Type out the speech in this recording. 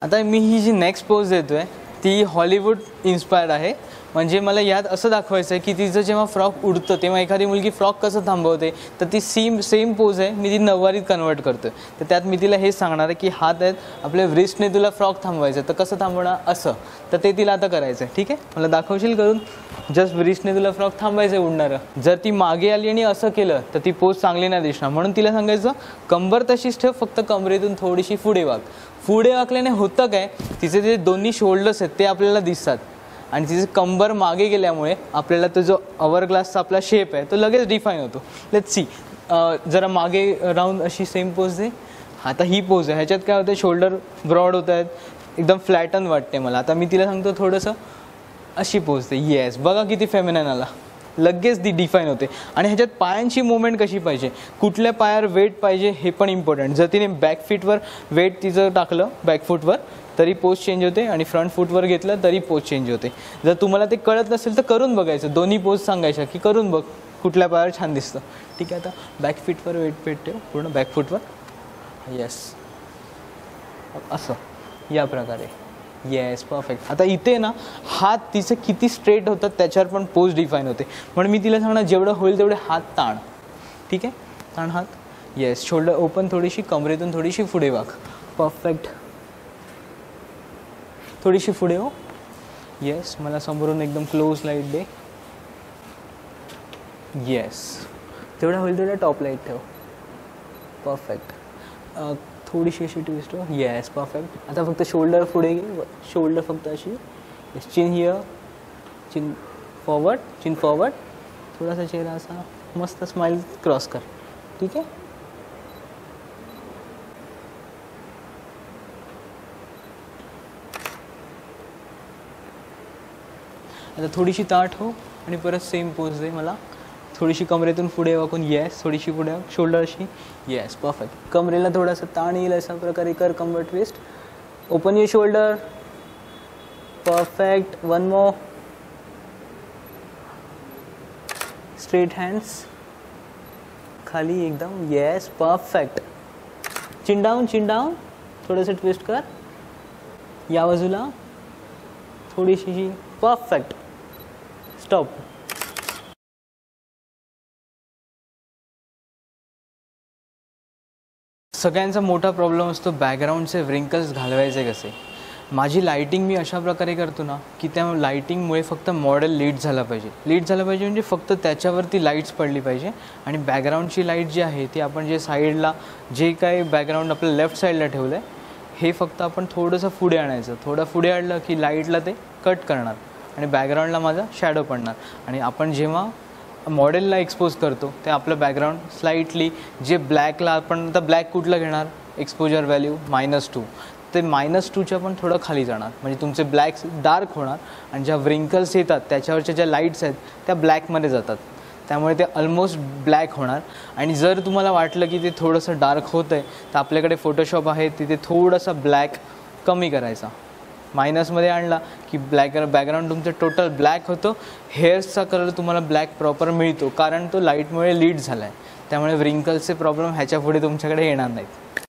आता मी ही जी next pose देतोय ती हॉलिवूड इन्स्पायर्ड आहे. म्हणजे मला यात असं दाखवायचं आहे की तिचं जेव्हा फ्रॉक उडतं तेव्हा एखादी मुलगी फ्रॉक कसं थांबवते, तर ती सेम पोज आहे, मी ती नऊवारीत कन्वर्ट करतो. तर त्यात मी तिला हे सांगणार आहे की हात आहेत आपल्या व्रिस्टने तुला फ्रॉक थांबवायचं आहे, तर कसं थांबवणार असं, तर ते तिला आता करायचं आहे. ठीक आहे, मला दाखवशील करून? जस्ट व्रिस्टने तुला फ्रॉक थांबायचं आहे उडणारं. जर ती मागे आली आणि असं केलं तर ती पोज चांगली नाही दिसणार. म्हणून तिला सांगायचं कंबर तशीच ठेव, फक्त कमरेतून थोडीशी पुढे वाक. पुढे वाकल्याने होतं काय, तिचे जे दोन्ही शोल्डर्स आहेत ते आपल्याला दिसतात आणि तिचे कंबर मागे गेल्यामुळे आपल्याला तो जो अवरग्लासचा आपला शेप आहे तो लगेच डिफाईन होतो. लेट्स सी, जरा मागे राहून अशी सेम पोज दे. आता ही पोज आहे, ह्याच्यात काय होतं, शोल्डर ब्रॉड होत आहेत, एकदम फ्लॅटन वाटते मला. आता मी तिला सांगतो थोडंसं अशी पोज दे. येस, बघा किती फेमिनाईन आला, लगेच ती डिफाईन होते. आणि ह्याच्यात पायांची मुवमेंट कशी पाहिजे, कुठल्या पायावर वेट पाहिजे हे पण इम्पॉर्टंट. जर तिने बॅक फीटवर वेट तिचं टाकलं बॅकफूटवर तरी पोज चेंज होते आणि फ्रंट फूटवर घेतलं तरी पोज चेंज होते. जर तुम्हाला ते कळत नसेल तर करून बघायचं, दोन्ही पोज सांगायच्या की करून बघ कुठल्या पायावर छान दिसतं. ठीक आहे, आता बॅक फीटवर वेट ठेव पूर्ण बॅकफूटवर. येस, असं या प्रकारे. Yes, perfect. आता इथे ना हात तिचे किती स्ट्रेट होतात त्याच्यावर पण पोज डिफाईन होते. म्हणून मी तिला सांगणार जेवढं होईल तेवढे हात ताण. ठीक आहे, ताण हात. येस, शोल्डर ओपन, थोडीशी कमरेतून थोडीशी पुढे वाक. परफेक्ट, थोडीशी पुढे हो. येस, मला समोरून एकदम क्लोज लाईट दे. येस, तेवढा होईल तेवढा टॉप लाईट ठेव. परफेक्ट, थोडीशी अशी ट्विस्ट हो. Yes, perfect. आता फक्त शोल्डर पुढे घे, शोल्डर फक्त अशी. Yes, chin here, chin forward, थोडासा चेहरा असा मस्त स्माइल क्रॉस कर. ठीक आहे, आता थोडीशी ताठ हो आणि परत सेम पोज दे मला. थोडीशी कमरेतून पुढे वाकून. येस, थोडीशी पुढे वाक, शोल्डर अशी. Yes, perfect. कमरेला थोडासा ताण येईल अशा प्रकारे कर कंबर twist. Open your shoulder. Perfect. One more. Straight hands खाली एकदम. Yes, perfect. चिन डाऊन, थोडंसं ट्विस्ट कर या बाजूला, थोडीशी. परफेक्ट. स्टॉप. सगळ्यांचा मोठा प्रॉब्लेम असतो बॅकग्राऊंडचे व्रिंकल्स घालवायचे कसे. माझी लाईटिंग मी अशा प्रकारे करतो ना की त्या लाईटिंगमुळे फक्त मॉडेल लीड झाला पाहिजे म्हणजे फक्त त्याच्यावरती लाईट्स पडली पाहिजे. आणि बॅकग्राऊंडची लाईट जी आहे ती आपण जे साईडला जे काही बॅकग्राऊंड आपल्या लेफ्ट साईडला ठेवलं आहे हे फक्त आपण थोडंसं पुढे आणायचं. थोडं पुढे आणलं की लाईटला ते कट करणार आणि बॅकग्राऊंडला माझा शॅडो पडणार. आणि आपण जेव्हा मॉडेलला एक्सपोज करतो ते आपलं बॅकग्राऊंड स्लाइटली जे ब्लॅकला आपण आता ब्लॅक कुठलं घेणार, एक्सपोजर व्हॅल्यू -2, ते -2च्या पण थोडं खाली जाणार म्हणजे तुमचे ब्लॅक डार्क होणार. आणि ज्या व्रिंकल्स येतात त्याच्यावरच्या ज्या लाईट्स आहेत त्या ब्लॅकमध्ये जातात, त्यामुळे ते ऑलमोस्ट ब्लॅक होणार. आणि जर तुम्हाला वाटलं की ते थोडंसं डार्क होतं आहे तर आपल्याकडे फोटोशॉप आहे, तिथे थोडासा ब्लॅक कमी करायचा, मायनसमध्ये आणला की बॅकग्राऊंड तुमचं टोटल ब्लॅक होतं. हेअर्सचा कलर तुम्हाला ब्लॅक प्रॉपर मिळतो कारण तो लाईटमुळे लीड झाला आहे. त्यामुळे व्रिंकल्सचे प्रॉब्लेम ह्याच्या पुढे तुमच्याकडे येणार नाहीत.